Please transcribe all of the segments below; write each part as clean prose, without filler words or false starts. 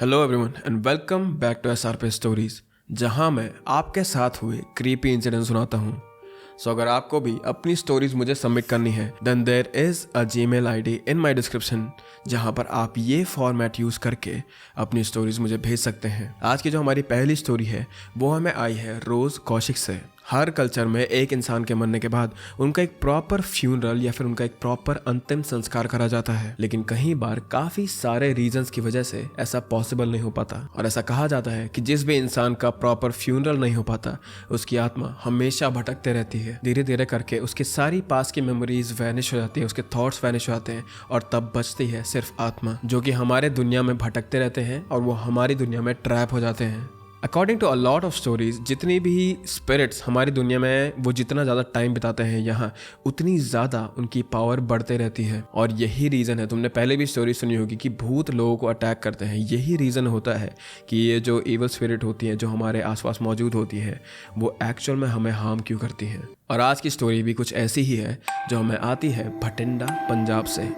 Hello everyone and welcome back to SRP stories, जहां मैं आपके साथ हुए क्रीपी इंसिडेंट सुनाता हूं। सो अगर आपको भी अपनी स्टोरीज मुझे सबमिट करनी है then there is a Gmail ID in my description, जहां पर आप ये फॉर्मेट यूज करके अपनी स्टोरीज मुझे भेज सकते हैं। आज की जो हमारी पहली स्टोरी है वो हमें आई है रोज कौशिक से। हर कल्चर में एक इंसान के मरने के बाद उनका एक प्रॉपर फ्यूनरल या फिर उनका एक प्रॉपर अंतिम संस्कार करा जाता है, लेकिन कई बार काफी सारे रीजंस की वजह से ऐसा पॉसिबल नहीं हो पाता। और ऐसा कहा जाता है कि जिस भी इंसान का प्रॉपर फ्यूनरल नहीं हो पाता उसकी आत्मा हमेशा भटकते रहती है। धीरे धीरे करके उसकी सारी पास की मेमोरीज वैनिश हो जाती है, उसके थॉट्स वैनिश हो जाते हैं और तब बचती है सिर्फ आत्मा, जो कि हमारे दुनिया में भटकते रहते हैं और वो हमारी दुनिया में ट्रैप हो जाते हैं। According to a lot of stories, जितनी भी स्पिरिट्स हमारी दुनिया में वो जितना ज़्यादा टाइम बिताते हैं यहाँ, उतनी ज़्यादा उनकी पावर बढ़ते रहती है। और यही रीज़न है, तुमने पहले भी स्टोरी सुनी होगी कि भूत लोगों को अटैक करते हैं। यही रीज़न होता है कि ये जो इवल स्पिरिट होती हैं जो हमारे आसपास मौजूद होती है वो एक्चुअल में हमें हार्म क्यों करती हैं। और आज की स्टोरी भी कुछ ऐसी ही है जो हमें आती है भटिंडा, पंजाब से।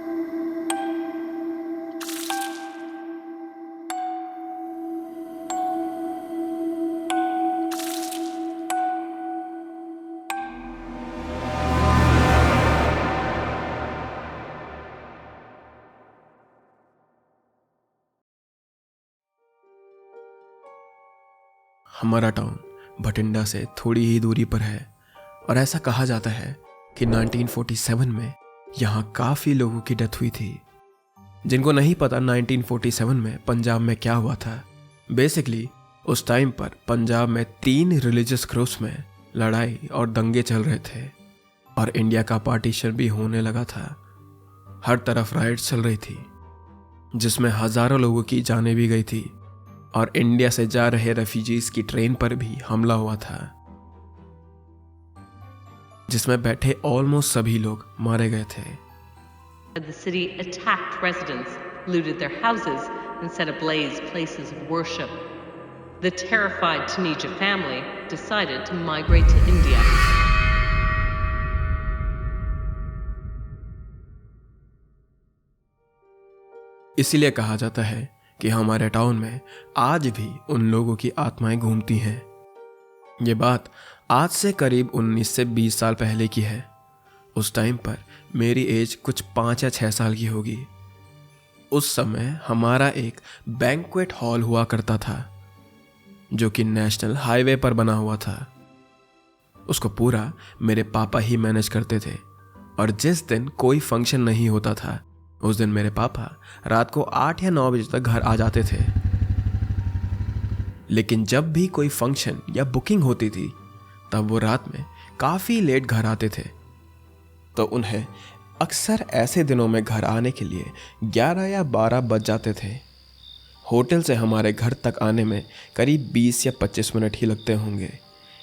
हमारा टाउन भटिंडा से थोड़ी ही दूरी पर है और ऐसा कहा जाता है कि 1947 में यहाँ काफ़ी लोगों की डेथ हुई थी। जिनको नहीं पता 1947 में पंजाब में क्या हुआ था, बेसिकली उस टाइम पर पंजाब में 3 रिलीजियस ग्रुप्स में लड़ाई और दंगे चल रहे थे और इंडिया का पार्टीशन भी होने लगा था। हर तरफ राइट्स चल रही थी जिसमें हज़ारों लोगों की जानें भी गई थी और इंडिया से जा रहे रेफ्यूजीज की ट्रेन पर भी हमला हुआ था, जिसमें बैठे ऑलमोस्ट सभी लोग मारे गए थे। The city attacked residents, looted their houses, and set ablaze places of worship. The terrified Taneja family decided to migrate to India. इसीलिए कहा जाता है कि हमारे टाउन में आज भी उन लोगों की आत्माएं घूमती हैं। ये बात आज से करीब 19 से 20 साल पहले की है। उस टाइम पर मेरी एज कुछ 5 या 6 साल की होगी। उस समय हमारा एक बैंक्वेट हॉल हुआ करता था जो कि नेशनल हाईवे पर बना हुआ था। उसको पूरा मेरे पापा ही मैनेज करते थे और जिस दिन कोई फंक्शन नहीं होता था उस दिन मेरे पापा रात को 8 या 9 बजे तक घर आ जाते थे। लेकिन जब भी कोई फंक्शन या बुकिंग होती थी तब वो रात में काफ़ी लेट घर आते थे, तो उन्हें अक्सर ऐसे दिनों में घर आने के लिए 11 या 12 बज जाते थे। होटल से हमारे घर तक आने में करीब 20 या 25 मिनट ही लगते होंगे।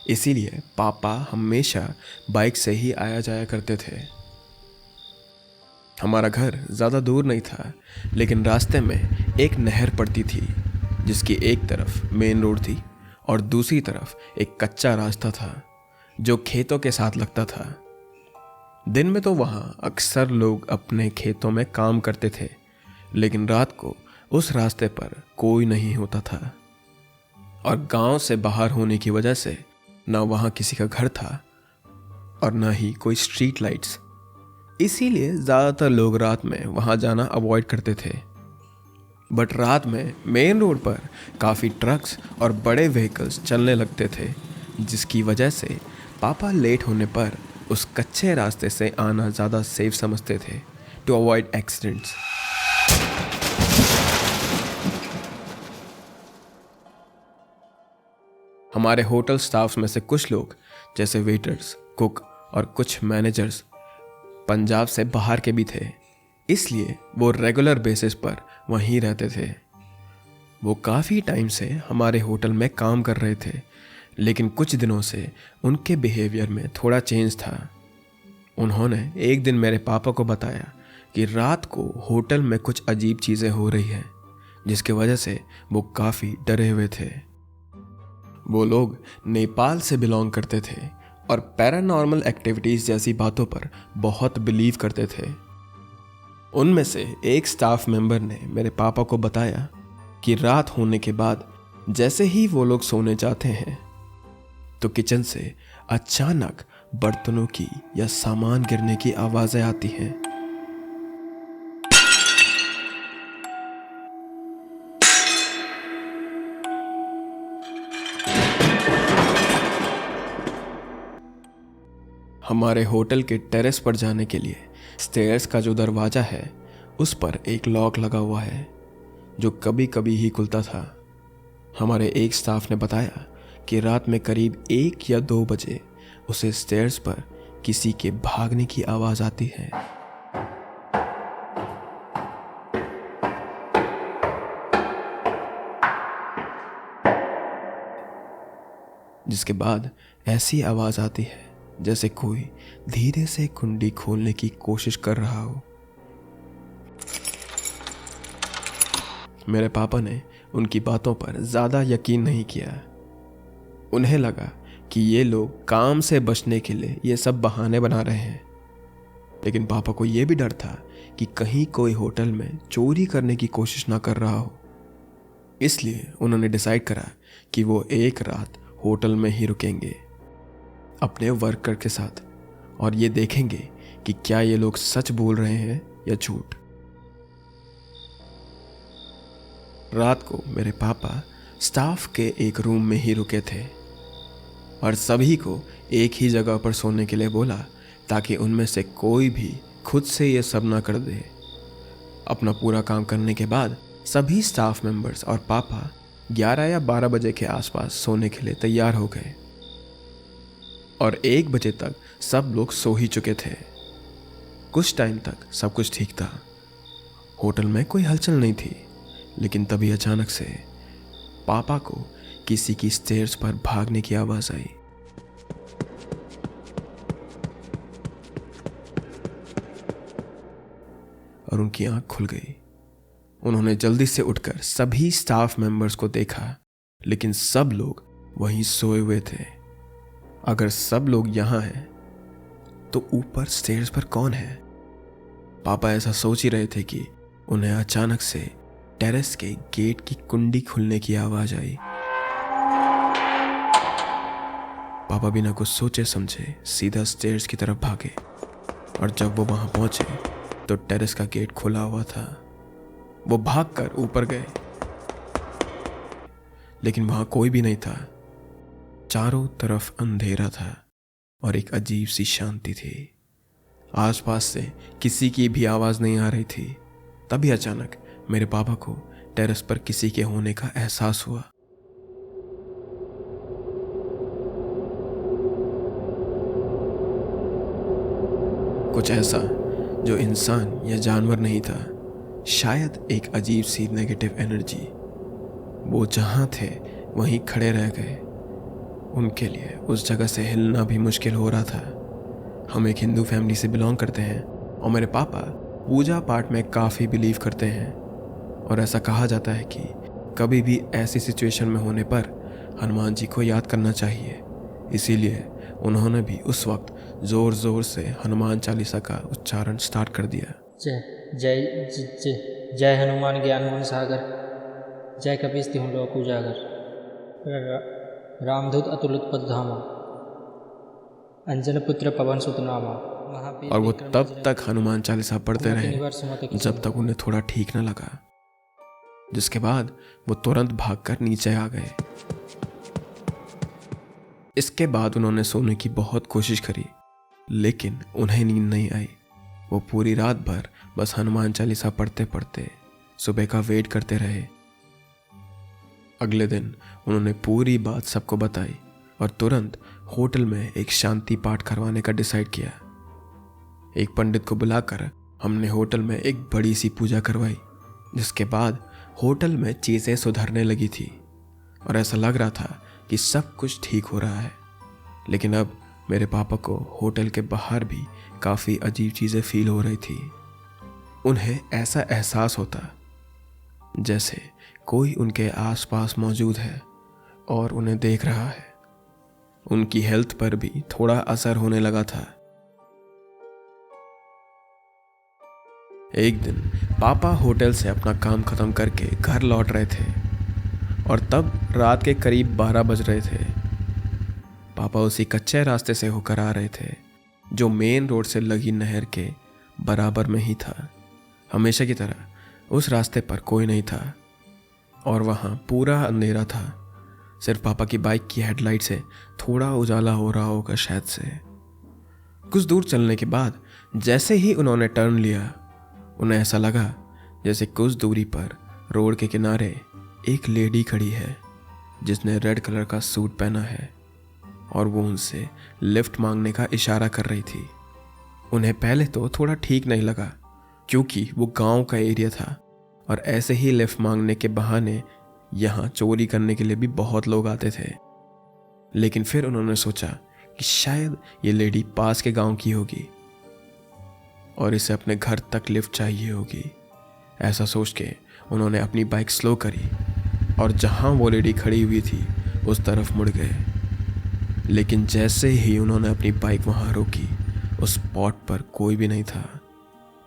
इसीलिए पापा हमेशा बाइक से ही आया जाया करते थे। हमारा घर ज़्यादा दूर नहीं था, लेकिन रास्ते में एक नहर पड़ती थी जिसकी एक तरफ मेन रोड थी और दूसरी तरफ एक कच्चा रास्ता था जो खेतों के साथ लगता था। दिन में तो वहाँ अक्सर लोग अपने खेतों में काम करते थे, लेकिन रात को उस रास्ते पर कोई नहीं होता था। और गांव से बाहर होने की वजह से ना वहाँ किसी का घर था और ना ही कोई स्ट्रीट लाइट्स, इसीलिए ज़्यादातर लोग रात में वहाँ जाना अवॉइड करते थे। बट रात में मेन रोड पर काफ़ी ट्रक्स और बड़े व्हीकल्स चलने लगते थे, जिसकी वजह से पापा लेट होने पर उस कच्चे रास्ते से आना ज़्यादा सेफ समझते थे टू अवॉइड एक्सीडेंट्स। हमारे होटल स्टाफ्स में से कुछ लोग जैसे वेटर्स, कुक और कुछ मैनेजर्स पंजाब से बाहर के भी थे, इसलिए वो रेगुलर बेसिस पर वहीं रहते थे। वो काफ़ी टाइम से हमारे होटल में काम कर रहे थे, लेकिन कुछ दिनों से उनके बिहेवियर में थोड़ा चेंज था। उन्होंने एक दिन मेरे पापा को बताया कि रात को होटल में कुछ अजीब चीज़ें हो रही हैं, जिसकी वजह से वो काफ़ी डरे हुए थे। वो लोग नेपाल से बिलोंग करते थे और पैरानॉर्मल एक्टिविटीज़ जैसी बातों पर बहुत बिलीव करते थे। उनमें से एक स्टाफ मेंबर ने मेरे पापा को बताया कि रात होने के बाद जैसे ही वो लोग सोने जाते हैं तो किचन से अचानक बर्तनों की या सामान गिरने की आवाजें आती हैं। हमारे होटल के टेरेस पर जाने के लिए स्टेयर्स का जो दरवाजा है उस पर एक लॉक लगा हुआ है जो कभी कभी ही खुलता था। हमारे एक स्टाफ ने बताया कि रात में करीब 1 या 2 बजे उसे स्टेयर्स पर किसी के भागने की आवाज आती है। जिसके बाद ऐसी आवाज आती है जैसे कोई धीरे से कुंडी खोलने की कोशिश कर रहा हो। मेरे पापा ने उनकी बातों पर ज्यादा यकीन नहीं किया। उन्हें लगा कि ये लोग काम से बचने के लिए ये सब बहाने बना रहे हैं, लेकिन पापा को यह भी डर था कि कहीं कोई होटल में चोरी करने की कोशिश ना कर रहा हो। इसलिए उन्होंने डिसाइड करा कि वो एक रात होटल में ही रुकेंगे अपने वर्कर के साथ और ये देखेंगे कि क्या ये लोग सच बोल रहे हैं या झूठ। रात को मेरे पापा स्टाफ के एक रूम में ही रुके थे और सभी को एक ही जगह पर सोने के लिए बोला ताकि उनमें से कोई भी खुद से ये सब ना कर दे। अपना पूरा काम करने के बाद सभी स्टाफ मेंबर्स और पापा 11 या 12 बजे के आसपास सोने के लिए तैयार हो गए और 1 बजे तक सब लोग सो ही चुके थे। कुछ टाइम तक सब कुछ ठीक था, होटल में कोई हलचल नहीं थी, लेकिन तभी अचानक से पापा को किसी की स्टेयर्स पर भागने की आवाज आई। और उनकी आंख खुल गई। उन्होंने जल्दी से उठकर सभी स्टाफ मेंबर्स को देखा, लेकिन सब लोग वहीं सोए हुए थे। अगर सब लोग यहां हैं तो ऊपर स्टेयर्स पर कौन है? पापा ऐसा सोच ही रहे थे कि उन्हें अचानक से टेरेस के गेट की कुंडी खुलने की आवाज आई। पापा बिना कुछ सोचे समझे सीधा स्टेयर्स की तरफ भागे और जब वो वहां पहुंचे तो टेरेस का गेट खुला हुआ था। वो भागकर ऊपर गए, लेकिन वहां कोई भी नहीं था। चारों तरफ अंधेरा था और एक अजीब सी शांति थी। आसपास से किसी की भी आवाज नहीं आ रही थी। तभी अचानक मेरे पापा को टेरेस पर किसी के होने का एहसास हुआ। कुछ ऐसा जो इंसान या जानवर नहीं था, शायद एक अजीब सी नेगेटिव एनर्जी। वो जहां थे वहीं खड़े रह गए। उनके लिए उस जगह से हिलना भी मुश्किल हो रहा था। हम एक हिंदू फैमिली से बिलोंग करते हैं और मेरे पापा पूजा पाठ में काफ़ी बिलीव करते हैं और ऐसा कहा जाता है कि कभी भी ऐसी सिचुएशन में होने पर हनुमान जी को याद करना चाहिए। इसीलिए उन्होंने भी उस वक्त ज़ोर ज़ोर से हनुमान चालीसा का उच्चारण स्टार्ट कर दिया। जय जय जय जय हनुमान ज्ञान गुण सागर, जय कपीस तिहुँ लोक उजागर, रामदूत अतुलित पद धामा, अंजन पुत्र पवन सुत नामा। और वो तब तक हनुमान चालीसा पढ़ते रहे जब तक उन्हें थोड़ा ठीक न लगा, जिसके बाद वो तुरंत भागकर नीचे आ गए। इसके बाद उन्होंने सोने की बहुत कोशिश करी, लेकिन उन्हें नींद नहीं आई। वो पूरी रात भर बस हनुमान चालीसा पढ़ते पढ़ते सुबह का वेट करते रहे। अगले दिन उन्होंने पूरी बात सबको बताई और तुरंत होटल में एक शांति पाठ करवाने का डिसाइड किया। एक पंडित को बुलाकर हमने होटल में एक बड़ी सी पूजा करवाई, जिसके बाद होटल में चीज़ें सुधरने लगी थी और ऐसा लग रहा था कि सब कुछ ठीक हो रहा है। लेकिन अब मेरे पापा को होटल के बाहर भी काफ़ी अजीब चीज़ें फील हो रही थी। उन्हें ऐसा एहसास होता जैसे कोई उनके आसपास मौजूद है और उन्हें देख रहा है। उनकी हेल्थ पर भी थोड़ा असर होने लगा था। एक दिन पापा होटल से अपना काम ख़त्म करके घर लौट रहे थे और तब रात के करीब 12 बज रहे थे। पापा उसी कच्चे रास्ते से होकर आ रहे थे जो मेन रोड से लगी नहर के बराबर में ही था। हमेशा की तरह उस रास्ते पर कोई नहीं था और वहाँ पूरा अंधेरा था। सिर्फ पापा की बाइक की हेडलाइट से थोड़ा उजाला हो रहा होगा शायद से। कुछ दूर चलने के बाद जैसे ही उन्होंने टर्न लिया, उन्हें ऐसा लगा जैसे कुछ दूरी पर रोड के किनारे एक लेडी खड़ी है जिसने रेड कलर का सूट पहना है और वो उनसे लिफ्ट मांगने का इशारा कर रही थी। उन्हें पहले तो थोड़ा ठीक नहीं लगा क्योंकि वो गांव का एरिया था और ऐसे ही लिफ्ट मांगने के बहाने यहाँ चोरी करने के लिए भी बहुत लोग आते थे। लेकिन फिर उन्होंने सोचा कि शायद ये लेडी पास के गांव की होगी और इसे अपने घर तक लिफ्ट चाहिए होगी। ऐसा सोच के उन्होंने अपनी बाइक स्लो करी और जहां वो लेडी खड़ी हुई थी उस तरफ मुड़ गए। लेकिन जैसे ही उन्होंने अपनी बाइक वहां रोकी, उस स्पॉट पर कोई भी नहीं था।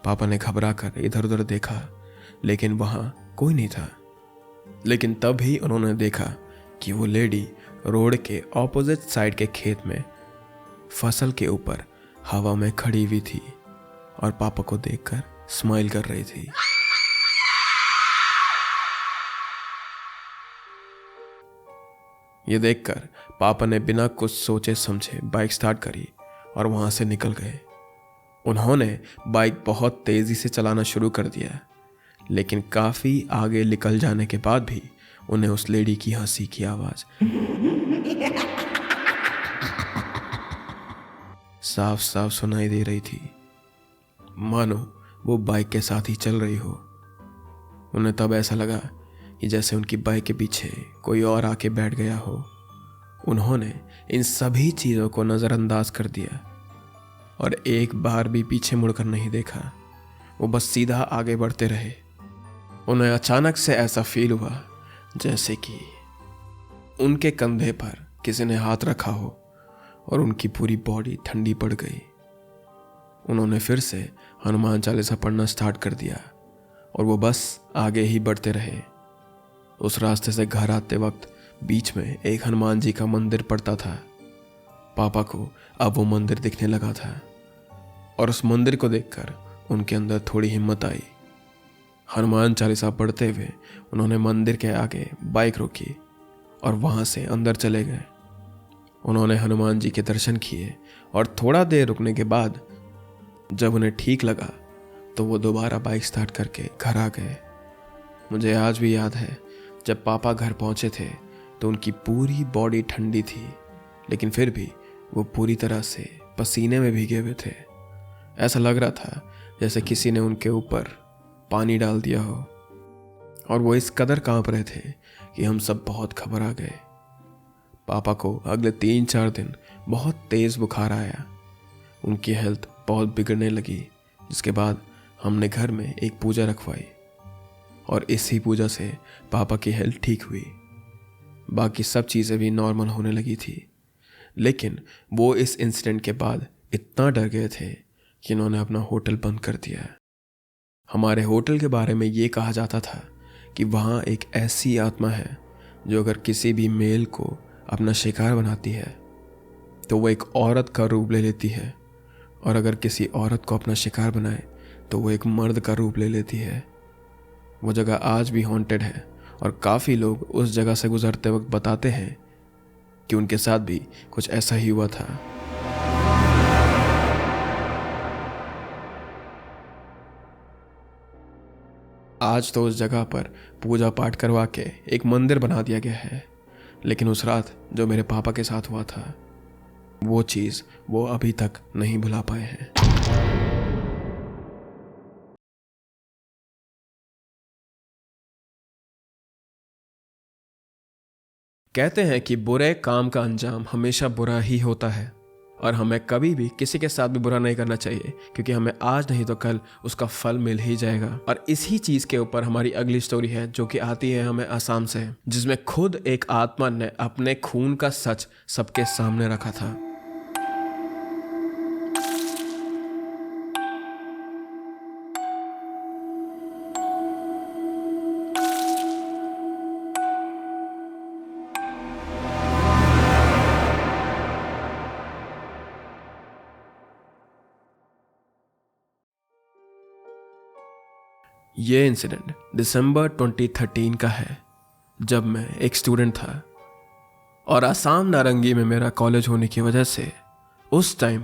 पापा ने घबरा कर इधर उधर देखा लेकिन वहां कोई नहीं था। लेकिन तब ही उन्होंने देखा कि वो लेडी रोड के ऑपोजिट साइड के खेत में फसल के ऊपर हवा में खड़ी हुई थी और पापा को देखकर स्माइल कर रही थी। ये देखकर पापा ने बिना कुछ सोचे समझे बाइक स्टार्ट करी और वहां से निकल गए। उन्होंने बाइक बहुत तेजी से चलाना शुरू कर दिया, लेकिन काफी आगे निकल जाने के बाद भी उन्हें उस लेडी की हंसी की आवाज साफ साफ सुनाई दे रही थी, मानो वो बाइक के साथ ही चल रही हो। उन्हें तब ऐसा लगा कि जैसे उनकी बाइक के पीछे कोई और आके बैठ गया हो। उन्होंने इन सभी चीज़ों को नज़रअंदाज कर दिया और एक बार भी पीछे मुड़कर नहीं देखा। वो बस सीधा आगे बढ़ते रहे। उन्हें अचानक से ऐसा फील हुआ जैसे कि उनके कंधे पर किसी ने हाथ रखा हो और उनकी पूरी बॉडी ठंडी पड़ गई। उन्होंने फिर से हनुमान चालीसा पढ़ना स्टार्ट कर दिया और वो बस आगे ही बढ़ते रहे। उस रास्ते से घर आते वक्त बीच में एक हनुमान जी का मंदिर पड़ता था। पापा को अब वो मंदिर दिखने लगा था और उस मंदिर को देखकर उनके अंदर थोड़ी हिम्मत आई। हनुमान चालीसा पढ़ते हुए उन्होंने मंदिर के आगे बाइक रोकी और वहां से अंदर चले गए। उन्होंने हनुमान जी के दर्शन किए और थोड़ा देर रुकने के बाद जब उन्हें ठीक लगा तो वो दोबारा बाइक स्टार्ट करके घर आ गए। मुझे आज भी याद है जब पापा घर पहुंचे थे तो उनकी पूरी बॉडी ठंडी थी, लेकिन फिर भी वो पूरी तरह से पसीने में भीगे हुए थे। ऐसा लग रहा था जैसे किसी ने उनके ऊपर पानी डाल दिया हो और वो इस कदर कांप रहे थे कि हम सब बहुत घबरा गए। पापा को अगले 3-4 दिन बहुत तेज़ बुखार आया। उनकी हेल्थ बहुत बिगड़ने लगी, जिसके बाद हमने घर में एक पूजा रखवाई और इसी पूजा से पापा की हेल्थ ठीक हुई। बाकी सब चीज़ें भी नॉर्मल होने लगी थी, लेकिन वो इस इंसिडेंट के बाद इतना डर गए थे कि इन्होंने अपना होटल बंद कर दिया। हमारे होटल के बारे में ये कहा जाता था कि वहाँ एक ऐसी आत्मा है जो अगर किसी भी मेल को अपना शिकार बनाती है तो वो एक औरत का रूप ले लेती है, और अगर किसी औरत को अपना शिकार बनाए तो वो एक मर्द का रूप ले लेती है। वो जगह आज भी हॉन्टेड है और काफ़ी लोग उस जगह से गुजरते वक्त बताते हैं कि उनके साथ भी कुछ ऐसा ही हुआ था। आज तो उस जगह पर पूजा पाठ करवा के एक मंदिर बना दिया गया है, लेकिन उस रात जो मेरे पापा के साथ हुआ था वो चीज़ वो अभी तक नहीं भुला पाए हैं। कहते हैं कि बुरे काम का अंजाम हमेशा बुरा ही होता है और हमें कभी भी किसी के साथ भी बुरा नहीं करना चाहिए, क्योंकि हमें आज नहीं तो कल उसका फल मिल ही जाएगा। और इसी चीज़ के ऊपर हमारी अगली स्टोरी है जो कि आती है हमें असम से, जिसमें खुद एक आत्मा ने अपने खून का सच सबके सामने रखा था। ये इंसिडेंट दिसंबर 2013 का है, जब मैं एक स्टूडेंट था और आसाम नारंगी में मेरा कॉलेज होने की वजह से उस टाइम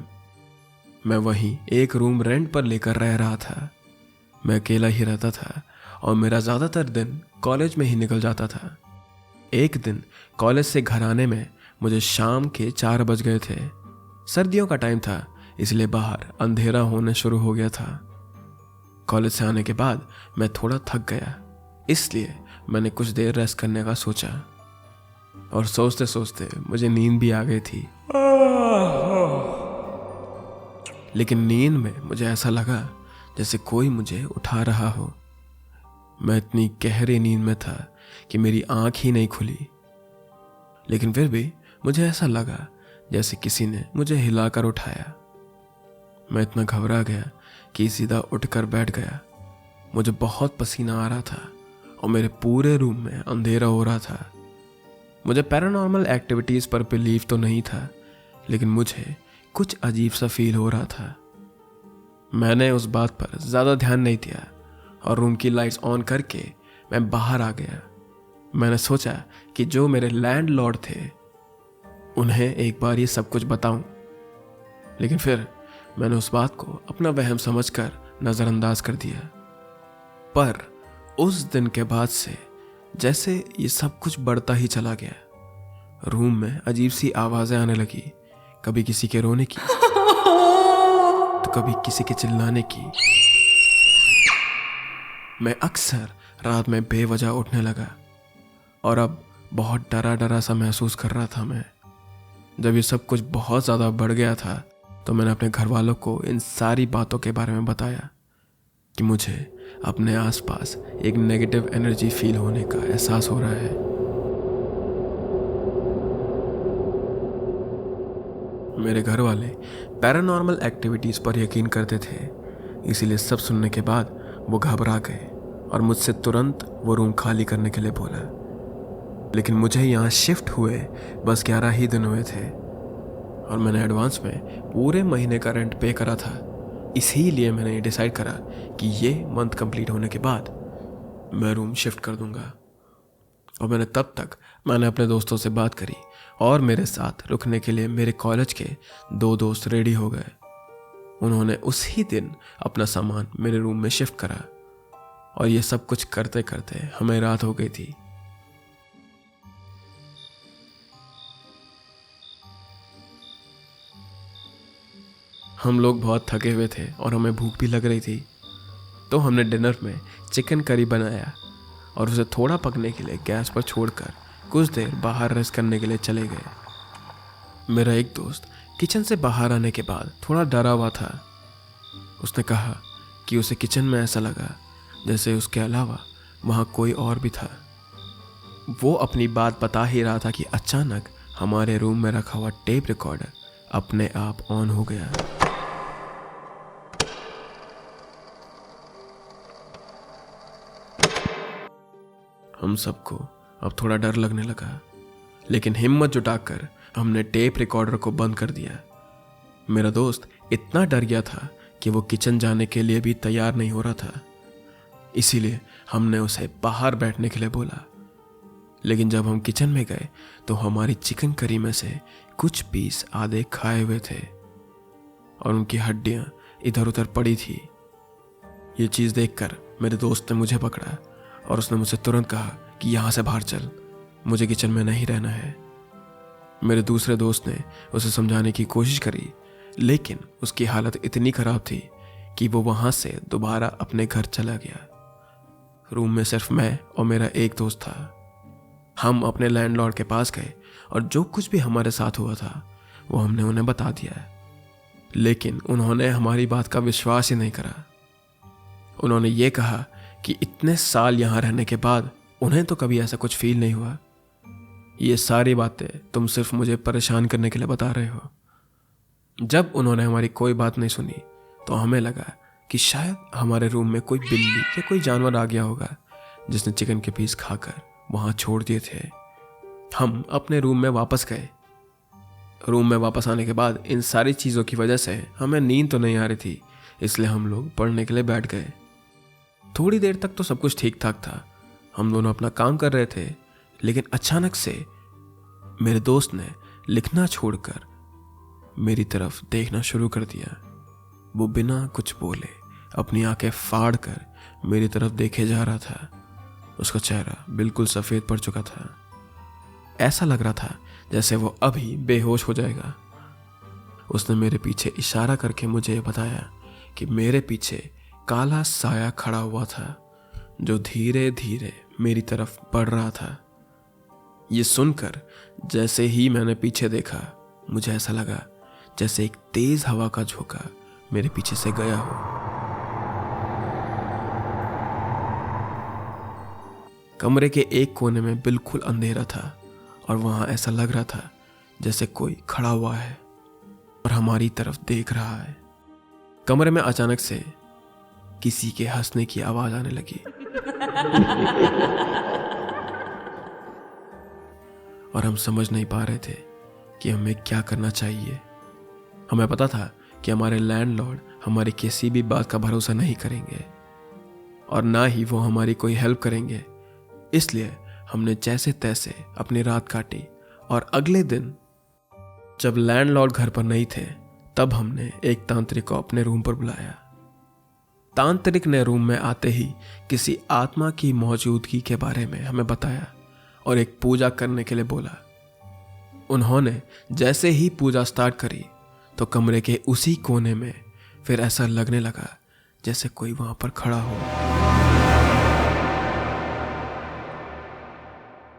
मैं वहीं एक रूम रेंट पर लेकर रह रहा था। मैं अकेला ही रहता था और मेरा ज़्यादातर दिन कॉलेज में ही निकल जाता था। एक दिन कॉलेज से घर आने में मुझे शाम के 4 बज गए थे। सर्दियों का टाइम था, इसलिए बाहर अंधेरा होने शुरू हो गया था। कॉलेज से आने के बाद मैं थोड़ा थक गया, इसलिए मैंने कुछ देर रेस्ट करने का सोचा और सोचते सोचते मुझे नींद भी आ गई थी। लेकिन नींद में मुझे ऐसा लगा जैसे कोई मुझे उठा रहा हो। मैं इतनी गहरी नींद में था कि मेरी आंख ही नहीं खुली, लेकिन फिर भी मुझे ऐसा लगा जैसे किसी ने मुझे हिलाकर उठाया। मैं इतना घबरा गया कि सीधा उठकर बैठ गया। मुझे बहुत पसीना आ रहा था और मेरे पूरे रूम में अंधेरा हो रहा था। मुझे पैरानॉर्मल एक्टिविटीज़ पर बिलीव तो नहीं था, लेकिन मुझे कुछ अजीब सा फील हो रहा था। मैंने उस बात पर ज़्यादा ध्यान नहीं दिया और रूम की लाइट्स ऑन करके मैं बाहर आ गया। मैंने सोचा कि जो मेरे लैंडलॉर्ड थे उन्हें एक बार ये सब कुछ बताऊं, लेकिन फिर मैंने उस बात को अपना वहम समझकर नज़रअंदाज कर दिया। पर उस दिन के बाद से जैसे ये सब कुछ बढ़ता ही चला गया। रूम में अजीब सी आवाज़ें आने लगी, कभी किसी के रोने की तो कभी किसी के चिल्लाने की। मैं अक्सर रात में बेवजह उठने लगा और अब बहुत डरा डरा सा महसूस कर रहा था मैं। जब ये सब कुछ बहुत ज़्यादा बढ़ गया था तो मैंने अपने घर वालों को इन सारी बातों के बारे में बताया कि मुझे अपने आसपास एक नेगेटिव एनर्जी फील होने का एहसास हो रहा है। मेरे घर वाले पैरानॉर्मल एक्टिविटीज़ पर यकीन करते थे, इसीलिए सब सुनने के बाद वो घबरा गए और मुझसे तुरंत वो रूम खाली करने के लिए बोला। लेकिन मुझे यहाँ शिफ्ट हुए बस 11 ही दिन हुए थे और मैंने एडवांस में पूरे महीने का रेंट पे करा था। इसीलिए मैंने ये डिसाइड करा कि ये मंथ कंप्लीट होने के बाद मैं रूम शिफ्ट कर दूंगा। और मैंने अपने दोस्तों से बात करी और मेरे साथ रुकने के लिए मेरे कॉलेज के 2 दोस्त रेडी हो गए। उन्होंने उसी दिन अपना सामान मेरे रूम में शिफ्ट करा और ये सब कुछ करते करते हमें रात हो गई थी। हम लोग बहुत थके हुए थे और हमें भूख भी लग रही थी, तो हमने डिनर में चिकन करी बनाया और उसे थोड़ा पकने के लिए गैस पर छोड़कर कुछ देर बाहर रेस्ट करने के लिए चले गए। मेरा एक दोस्त किचन से बाहर आने के बाद थोड़ा डरा हुआ था। उसने कहा कि उसे किचन में ऐसा लगा जैसे उसके अलावा वहाँ कोई और भी था। वो अपनी बात बता ही रहा था कि अचानक हमारे रूम में रखा हुआ टेप रिकॉर्डर अपने आप ऑन हो गया। हम सबको अब थोड़ा डर लगने लगा, लेकिन हिम्मत जुटाकर हमने टेप रिकॉर्डर को बंद कर दिया। मेरा दोस्त इतना डर गया था कि वो किचन जाने के लिए भी तैयार नहीं हो रहा था, इसीलिए हमने उसे बाहर बैठने के लिए बोला। लेकिन जब हम किचन में गए तो हमारी चिकन करी में से कुछ पीस आधे खाए हुए थे और उनकी हड्डियां इधर उधर पड़ी थी। ये चीज़ देखकर मेरे दोस्त ने मुझे पकड़ा और उसने मुझसे तुरंत कहा कि यहाँ से बाहर चल, मुझे किचन में नहीं रहना है। मेरे दूसरे दोस्त ने उसे समझाने की कोशिश करी, लेकिन उसकी हालत इतनी ख़राब थी कि वो वहाँ से दोबारा अपने घर चला गया। रूम में सिर्फ मैं और मेरा एक दोस्त था। हम अपने लैंडलॉर्ड के पास गए और जो कुछ भी हमारे साथ हुआ था वो हमने उन्हें बता दिया, लेकिन उन्होंने हमारी बात का विश्वास ही नहीं करा। उन्होंने ये कहा कि इतने साल यहाँ रहने के बाद उन्हें तो कभी ऐसा कुछ फील नहीं हुआ। ये सारी बातें तुम सिर्फ मुझे परेशान करने के लिए बता रहे हो। जब उन्होंने हमारी कोई बात नहीं सुनी तो हमें लगा कि शायद हमारे रूम में कोई बिल्ली या कोई जानवर आ गया होगा जिसने चिकन के पीस खाकर वहाँ छोड़ दिए थे। हम अपने रूम में वापस गए। रूम में वापस आने के बाद इन सारी चीज़ों की वजह से हमें नींद तो नहीं आ रही थी, इसलिए हम लोग पढ़ने के लिए बैठ गए। थोड़ी देर तक तो सब कुछ ठीक ठाक था, हम दोनों अपना काम कर रहे थे, लेकिन अचानक से मेरे दोस्त ने लिखना छोड़कर मेरी तरफ देखना शुरू कर दिया। वो बिना कुछ बोले अपनी आंखें फाड़ कर मेरी तरफ देखे जा रहा था। उसका चेहरा बिल्कुल सफ़ेद पड़ चुका था। ऐसा लग रहा था जैसे वो अभी बेहोश हो जाएगा। उसने मेरे पीछे इशारा करके मुझे बताया कि मेरे पीछे काला साया खड़ा हुआ था जो धीरे धीरे मेरी तरफ बढ़ रहा था। ये सुनकर जैसे ही मैंने पीछे देखा, मुझे ऐसा लगा जैसे एक तेज हवा का झोंका मेरे पीछे से गया हो। कमरे के एक कोने में बिल्कुल अंधेरा था और वहां ऐसा लग रहा था जैसे कोई खड़ा हुआ है और हमारी तरफ देख रहा है। कमरे में अचानक से किसी के हंसने की आवाज आने लगी और हम समझ नहीं पा रहे थे कि हमें क्या करना चाहिए। हमें पता था कि हमारे लैंडलॉर्ड हमारी किसी भी बात का भरोसा नहीं करेंगे और ना ही वो हमारी कोई हेल्प करेंगे। इसलिए हमने जैसे तैसे अपनी रात काटी और अगले दिन जब लैंडलॉर्ड घर पर नहीं थे, तब हमने एक तांत्रिक को अपने रूम पर बुलाया। तांत्रिक ने रूम में आते ही किसी आत्मा की मौजूदगी के बारे में हमें बताया और एक पूजा करने के लिए बोला। उन्होंने जैसे ही पूजा स्टार्ट करी तो कमरे के उसी कोने में फिर ऐसा लगने लगा जैसे कोई वहां पर खड़ा हो।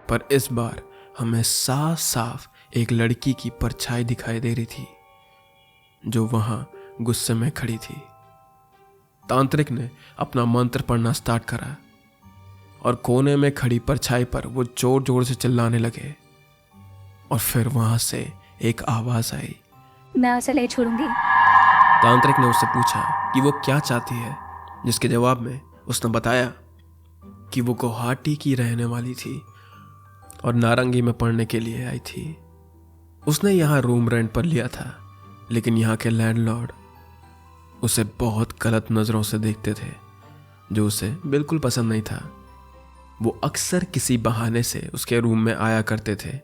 पर इस बार हमें साफ साफ एक लड़की की परछाई दिखाई दे रही थी जो वहां गुस्से में खड़ी थी। तांत्रिक ने अपना मंत्र पढ़ना स्टार्ट करा और कोने में खड़ी परछाई पर वो जोर जोर से चिल्लाने लगे और फिर वहां से एक आवाज आई, मैं उसे नहीं छोड़ूंगी। तांत्रिक ने उससे पूछा कि वो क्या चाहती है, जिसके जवाब में उसने बताया कि वो गुवाहाटी की रहने वाली थी और नारंगी में पढ़ने के लिए आई थी। उसने यहाँ रूम रेंट पर लिया था, लेकिन यहाँ के लैंडलॉर्ड उसे बहुत गलत नज़रों से देखते थे जो उसे बिल्कुल पसंद नहीं था। वो अक्सर किसी बहाने से उसके रूम में आया करते थे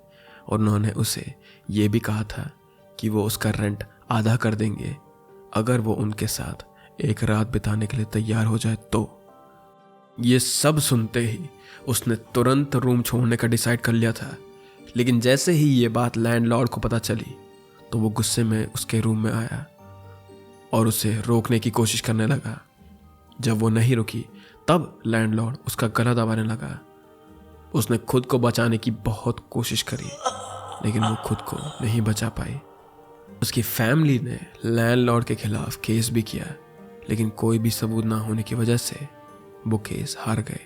और उन्होंने उसे ये भी कहा था कि वो उसका रेंट आधा कर देंगे अगर वो उनके साथ एक रात बिताने के लिए तैयार हो जाए तो। ये सब सुनते ही उसने तुरंत रूम छोड़ने का डिसाइड कर लिया था, लेकिन जैसे ही ये बात लैंडलॉर्ड को पता चली तो वो गुस्से में उसके रूम में आया और उसे रोकने की कोशिश करने लगा। जब वो नहीं रुकी तब लैंडलॉर्ड उसका गला दबाने लगा। उसने खुद को बचाने की बहुत कोशिश करी, लेकिन वो खुद को नहीं बचा पाई। उसकी फैमिली ने लैंडलॉर्ड के खिलाफ केस भी किया, लेकिन कोई भी सबूत ना होने की वजह से वो केस हार गए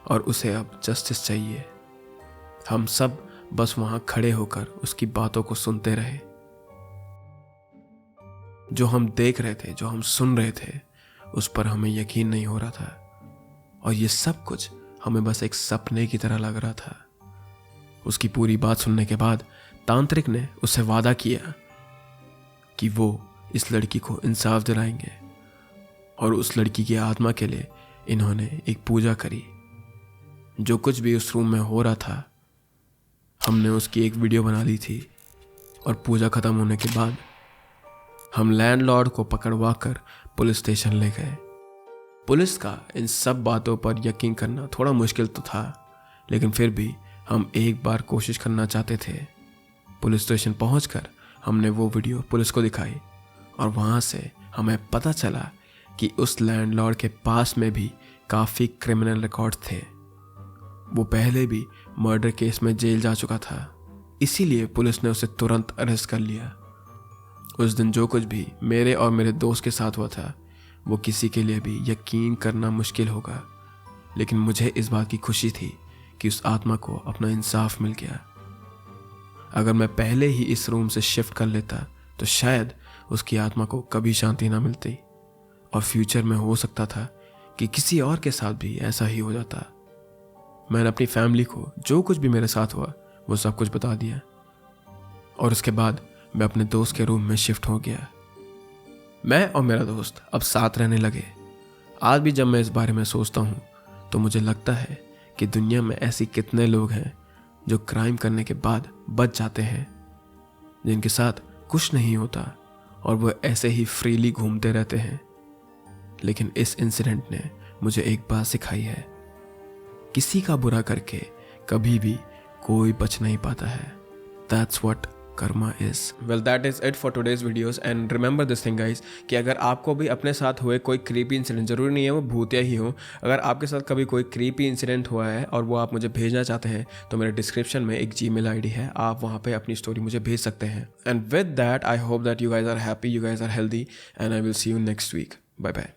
और उसे अब जस्टिस चाहिए। हम सब बस वहां खड़े होकर उसकी बातों को सुनते रहे। जो हम देख रहे थे, जो हम सुन रहे थे, उस पर हमें यकीन नहीं हो रहा था और ये सब कुछ हमें बस एक सपने की तरह लग रहा था। उसकी पूरी बात सुनने के बाद तांत्रिक ने उससे वादा किया कि वो इस लड़की को इंसाफ दिलाएंगे और उस लड़की की आत्मा के लिए इन्होंने एक पूजा करी। जो कुछ भी उस रूम में हो रहा था हमने उसकी एक वीडियो बना ली थी और पूजा खत्म होने के बाद हम लैंडलॉर्ड को पकड़वा कर पुलिस स्टेशन ले गए। पुलिस का इन सब बातों पर यकीन करना थोड़ा मुश्किल तो था, लेकिन फिर भी हम एक बार कोशिश करना चाहते थे। पुलिस स्टेशन पहुंचकर हमने वो वीडियो पुलिस को दिखाई और वहां से हमें पता चला कि उस लैंडलॉर्ड के पास में भी काफ़ी क्रिमिनल रिकॉर्ड थे। वो पहले भी मर्डर केस में जेल जा चुका था, इसीलिए पुलिस ने उसे तुरंत अरेस्ट कर लिया। उस दिन जो कुछ भी मेरे और मेरे दोस्त के साथ हुआ था वो किसी के लिए भी यकीन करना मुश्किल होगा, लेकिन मुझे इस बात की खुशी थी कि उस आत्मा को अपना इंसाफ मिल गया। अगर मैं पहले ही इस रूम से शिफ्ट कर लेता तो शायद उसकी आत्मा को कभी शांति ना मिलती और फ्यूचर में हो सकता था कि किसी और के साथ भी ऐसा ही हो जाता। मैंने अपनी फैमिली को जो कुछ भी मेरे साथ हुआ वो सब कुछ बता दिया और उसके बाद मैं अपने दोस्त के रूम में शिफ्ट हो गया। मैं और मेरा दोस्त अब साथ रहने लगे। आज भी जब मैं इस बारे में सोचता हूँ तो मुझे लगता है कि दुनिया में ऐसी कितने लोग हैं जो क्राइम करने के बाद बच जाते हैं, जिनके साथ कुछ नहीं होता और वो ऐसे ही फ्रीली घूमते रहते हैं। लेकिन इस इंसिडेंट ने मुझे एक बात सिखाई है, किसी का बुरा करके कभी भी कोई बच नहीं पाता है। That's what karma is. Well, that is it for today's videos and remember this thing guys कि अगर आपको भी अपने साथ हुए कोई क्रीपी इंसिडेंट, जरूरी नहीं है वो भूतिया ही हो, अगर आपके साथ कभी कोई क्रीपी इंसिडेंट हुआ है और वो आप मुझे भेजना चाहते हैं तो मेरे डिस्क्रिप्शन में एक Gmail ID है, आप वहाँ पे अपनी स्टोरी मुझे भेज सकते हैं। And with that I hope that you guys are happy, you guys are healthy and I will see you next week. Bye bye.